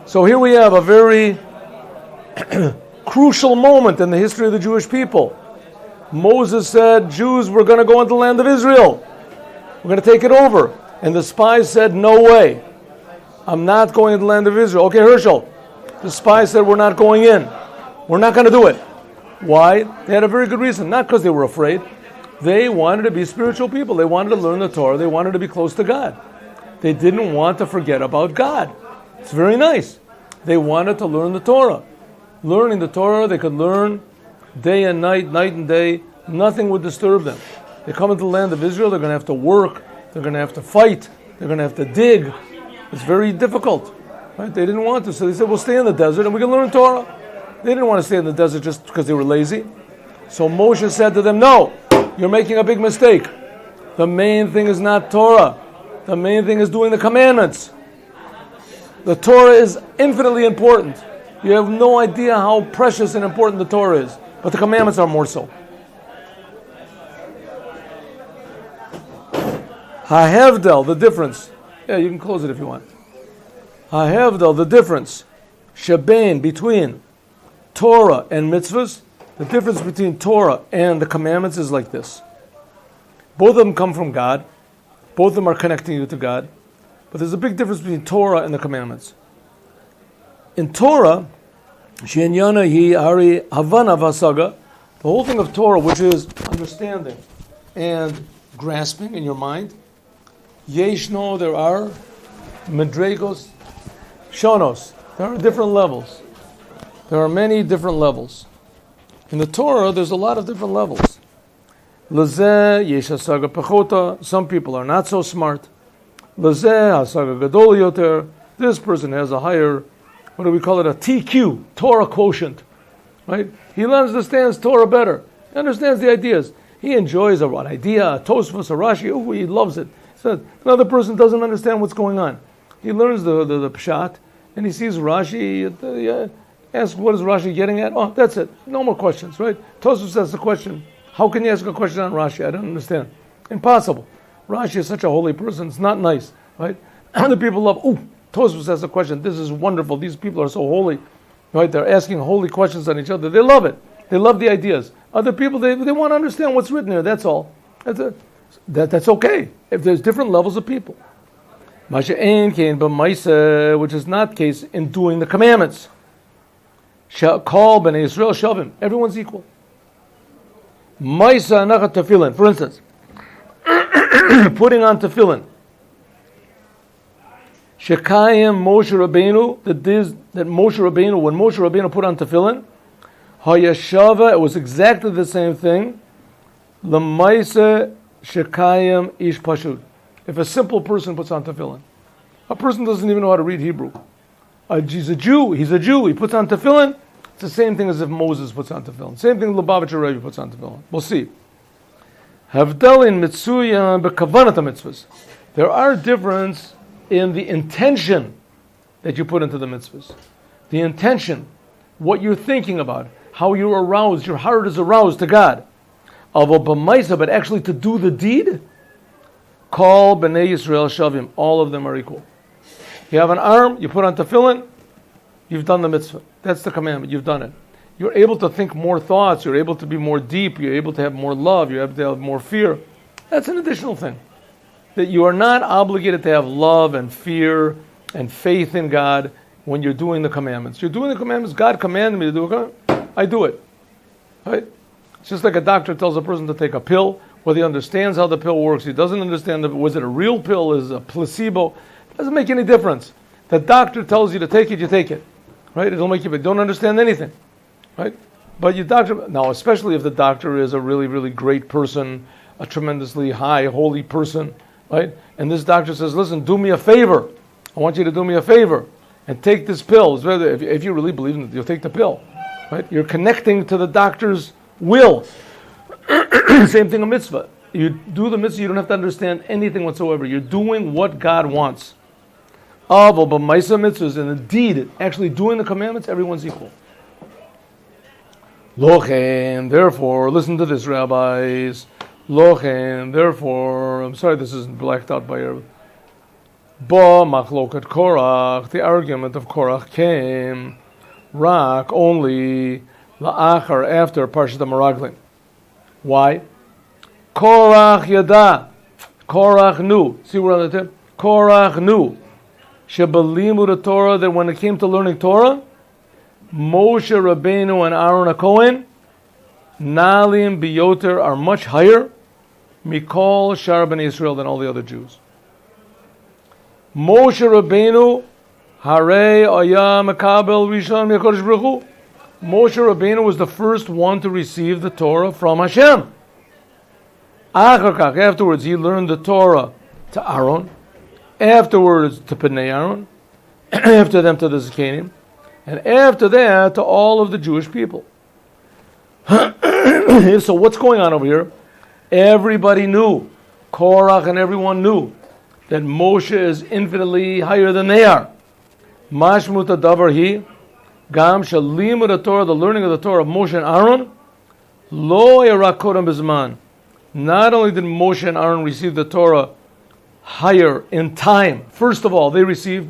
So here we have a very crucial moment in the history of the Jewish people. Moses said, Jews, we're going to go into the land of Israel. We're going to take it over. And the spies said, no way. I'm not going into the land of Israel. Okay, Herschel. The spies said, we're not going in. We're not going to do it. Why? They had a very good reason. Not because they were afraid. They wanted to be spiritual people. They wanted to learn the Torah. They wanted to be close to God. They didn't want to forget about God. It's very nice. They wanted to learn the Torah. Learning the Torah, they could learn day and night, night and day. Nothing would disturb them. They come into the land of Israel, they're going to have to work. They're going to have to fight. They're going to have to dig. It's very difficult. Right? They didn't want to. So they said, we'll stay in the desert and we can learn Torah. They didn't want to stay in the desert just because they were lazy. So Moshe said to them, no, you're making a big mistake. The main thing is not Torah. The main thing is doing the commandments. The Torah is infinitely important. You have no idea how precious and important the Torah is. But the commandments are more so. Hahevdel, the difference. Yeah, you can close it if you want. Hahevdel, the difference. Shebein, between Torah and mitzvahs. The difference between Torah and the commandments is like this. Both of them come from God. Both of them are connecting you to God. But there's a big difference between Torah and the commandments. In Torah, Shenyana hi ari havana vasaga, the whole thing of Torah, which is understanding and grasping in your mind, yeshno, there are medregos, shonos, there are different levels. There are many different levels. In the Torah, there's a lot of different levels. Lezeh yesh hasaga pechota, some people are not so smart. Lezeh hasaga gadol yoter, this person has a higher, what do we call it, a TQ, Torah quotient, right? He understands Torah better. He understands the ideas. He enjoys an idea, a Tosfos, a Rashi. Oh, he loves it. So another person doesn't understand what's going on. He learns the Pshat, and he sees Rashi, asks what is Rashi getting at? Oh, that's it. No more questions, right? Tosfos asks the question. How can you ask a question on Rashi? I don't understand. Impossible. Rashi is such a holy person. It's not nice, right? Other people love, Tosfos asks a question. This is wonderful. These people are so holy, right? They're asking holy questions on each other. They love it. They love the ideas. Other people, they want to understand what's written here. That's all. That's okay. If there's different levels of people. Which is not case in doing the commandments. Call b'nei Yisrael shavim. Everyone's equal. Maisa anachat tefillin. For instance, putting on tefillin. Shekayim Moshe Rabbeinu, that Moshe Rabbeinu, when Moshe Rabbeinu put on tefillin, Hayashava, it was exactly the same thing. L'maisa Shekayim Ish Pashut. If a simple person puts on tefillin, a person doesn't even know how to read Hebrew. He's a Jew, he puts on tefillin, it's the same thing as if Moses puts on tefillin. Same thing Lubavitcher Rebbe puts on tefillin. We'll see. Havdalin Mitsuya B'kavanat mitzvahs. There are differences in the intention that you put into the mitzvahs. The intention, what you're thinking about, how you're aroused, your heart is aroused to God. But actually to do the deed, call b'nei Yisrael shavim. All of them are equal. You have an arm, you put on tefillin, you've done the mitzvah. That's the commandment, you've done it. You're able to think more thoughts, you're able to be more deep, you're able to have more love, you're able to have more fear. That's an additional thing. That you are not obligated to have love and fear and faith in God when you're doing the commandments. You're doing the commandments, God commanded me to do it, I do it. Right? It's just like a doctor tells a person to take a pill, whether he understands how the pill works, he doesn't understand, was it a real pill, is it a placebo, it doesn't make any difference. The doctor tells you to take it, you take it. Right? It'll make you don't understand anything. Right? But your doctor, now especially if the doctor is a really, really great person, a tremendously high, holy person, right? And this doctor says, listen, do me a favor. I want you to do me a favor and take this pill. If you really believe in it, you'll take the pill. Right? You're connecting to the doctor's will. Same thing a mitzvah. You do the mitzvah, you don't have to understand anything whatsoever. You're doing what God wants. But Maisa mitzvahs, and indeed, actually doing the commandments, everyone's equal. Lochem, therefore, listen to this, rabbis. Lochem, therefore, I'm sorry this isn't blacked out by your Ba machloket Korach, the argument of Korach came rak only la'achar after Parshat Meraglim. Why? Korach yada. Korach knew. See we're on the tip? Korach knew. Shebelimud Torah, that when it came to learning Torah, Moshe Rabbeinu and Aaron HaKohen, Nalim Biyoter, are much higher, Mikol Shar Ben Israel, than all the other Jews. Moshe Rabbeinu, Harei Aya Mekabel Rishon Mekodesh Baruch Hu. Moshe Rabbeinu was the first one to receive the Torah from Hashem. Achar, afterwards, he learned the Torah to Aaron, afterwards to Pnei Aaron, after them to the Zikanim, and after that to all of the Jewish people. So what's going on over here? Everybody knew, Korach and everyone knew, that Moshe is infinitely higher than they are. Mashmut adavar hi, gam shalimud Torah, the learning of the Torah of Moshe and Aaron, lo yarak kodam bizman. Not only did Moshe and Aaron receive the Torah higher in time, first of all, they received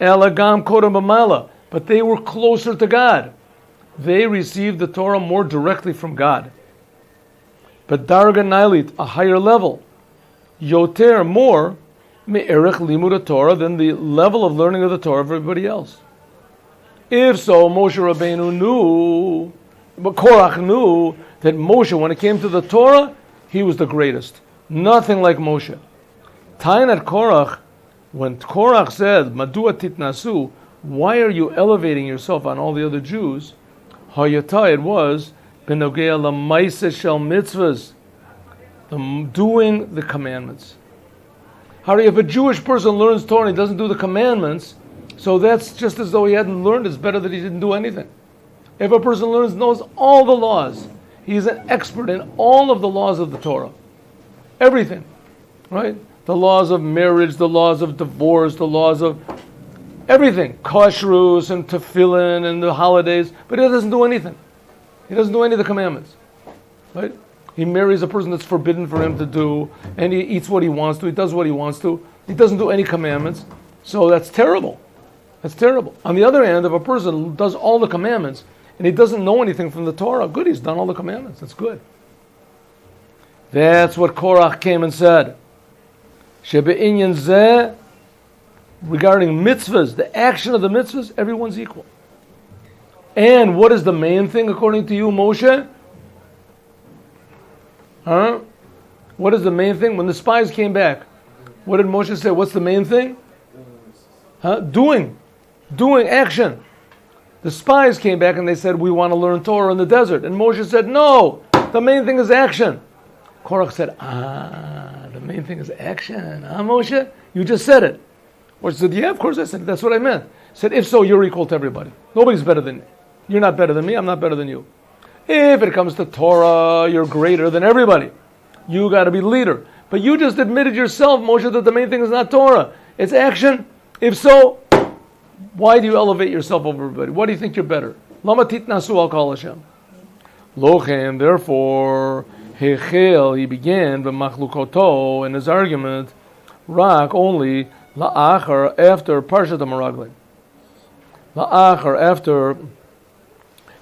elagam kodam b'mala, but they were closer to God. They received the Torah more directly from God. But darga nailit, a higher level, yoter, more, me'erech limud Torah, than the level of learning of the Torah of everybody else. If so, Moshe Rabbeinu knew, but Korach knew, that Moshe, when it came to the Torah, he was the greatest. Nothing like Moshe. Tainat Korach, when Korach said, Madua titnasu, why are you elevating yourself on all the other Jews? Hayata, it was, benogea lamaisa shel mitzvahs, doing the commandments. How if a Jewish person learns Torah and he doesn't do the commandments, so that's just as though he hadn't learned. It's better that he didn't do anything. If a person knows all the laws, he's an expert in all of the laws of the Torah. Everything. Right? The laws of marriage, the laws of divorce, the laws of everything. Kashrus and tefillin and the holidays. But he doesn't do anything. He doesn't do any of the commandments. Right? He marries a person that's forbidden for him to do, and he eats what he wants to, he does what he wants to. He doesn't do any commandments. So that's terrible. That's terrible. On the other hand, if a person does all the commandments, and he doesn't know anything from the Torah, good, he's done all the commandments. That's good. That's what Korach came and said. Shebe'inyan zeh, regarding mitzvahs, the action of the mitzvahs, everyone's equal. And what is the main thing according to you, Moshe? What is the main thing? When the spies came back, what did Moshe say? What's the main thing? Doing action. The spies came back and they said, we want to learn Torah in the desert. And Moshe said, no, the main thing is action. Korach said, the main thing is action. Moshe? You just said it. Moshe said, yeah, of course I said it. That's what I meant. He said, if so, you're equal to everybody. Nobody's better than me. You're not better than me. I'm not better than you. If it comes to Torah, you're greater than everybody. You got to be the leader. But you just admitted yourself, Moshe, that the main thing is not Torah. It's action. If so, why do you elevate yourself over everybody? Why do you think you're better? Lama titnasu al kol Hashem. Lochem, therefore, hechel, he began, b'machlukoto, in his argument, rak, only, la'achar, after Parshat Meraglim. La'achar, after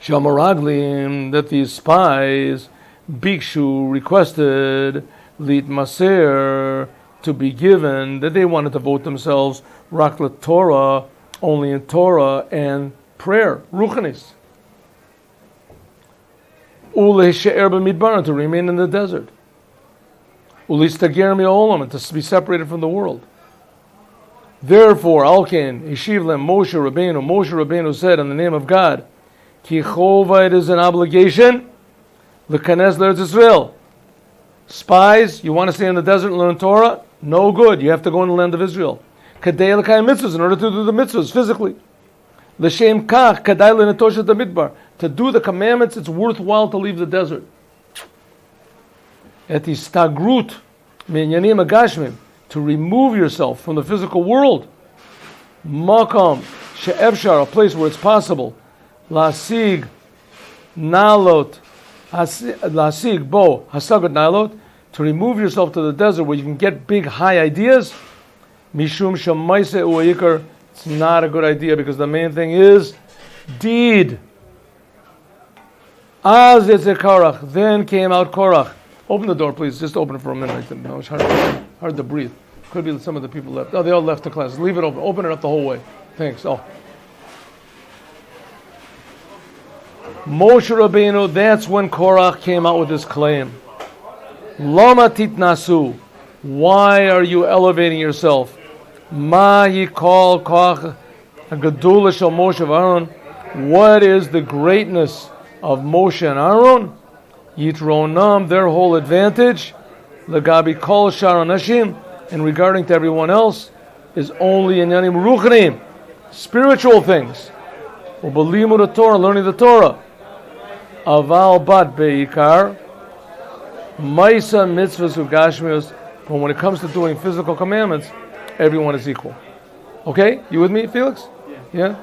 Shamaraglim, that these spies, Bikshu, requested, Lit Maser, to be given, that they wanted to vote themselves, Raklat Torah, only in Torah and prayer, Ruchanis. Ule She'er b'midbar, to remain in the desert. Ule Stager mi'olam, and to be separated from the world. Therefore, Alken, Yeshiv lem Moshe Rabbeinu said in the name of God, Ki chova, it is an obligation, l'kanes l'Eretz Israel. Spies, you want to stay in the desert and learn Torah? No good, you have to go in the land of Israel. Kadei l'kayim mitzvahs, in order to do the mitzvahs physically. L'shem kach, kadei l'netoshet midbar. To do the commandments, it's worthwhile to leave the desert. Et istagrut minyanim agashmim, to remove yourself from the physical world. Makam she'efshar, a place where it's possible. Lasig nalot, lasig bo hasagat nalot, to remove yourself to the desert where you can get big high ideas. Mishum shemaisa u'ayikar. It's not a good idea because the main thing is deed. Az yetzer Korach. Then came out Korach. Open the door, please. Just open it for a minute. No, it's hard to breathe. Could be some of the people left. Oh, they all left the class. Leave it open. Open it up the whole way. Thanks. Oh. Moshe Rabbeinu, that's when Korach came out with this claim. Lama titnasu. Why are you elevating yourself? Ma yikol koach gadula shel Moshe v'Aaron. What is the greatness of Moshe and Aaron? Yitronam, their whole advantage. Lagabi kol shar anashim. And regarding to everyone else, is only in yanim ruchnim, spiritual things. Ubelimud the Torah, learning the Torah. Aval bat beikar, maisa mitzvahs ugashmios. But when it comes to doing physical commandments, everyone is equal. Okay, you with me, Felix? Yeah.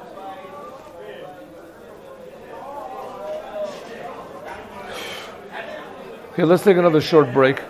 Okay, let's take another short break.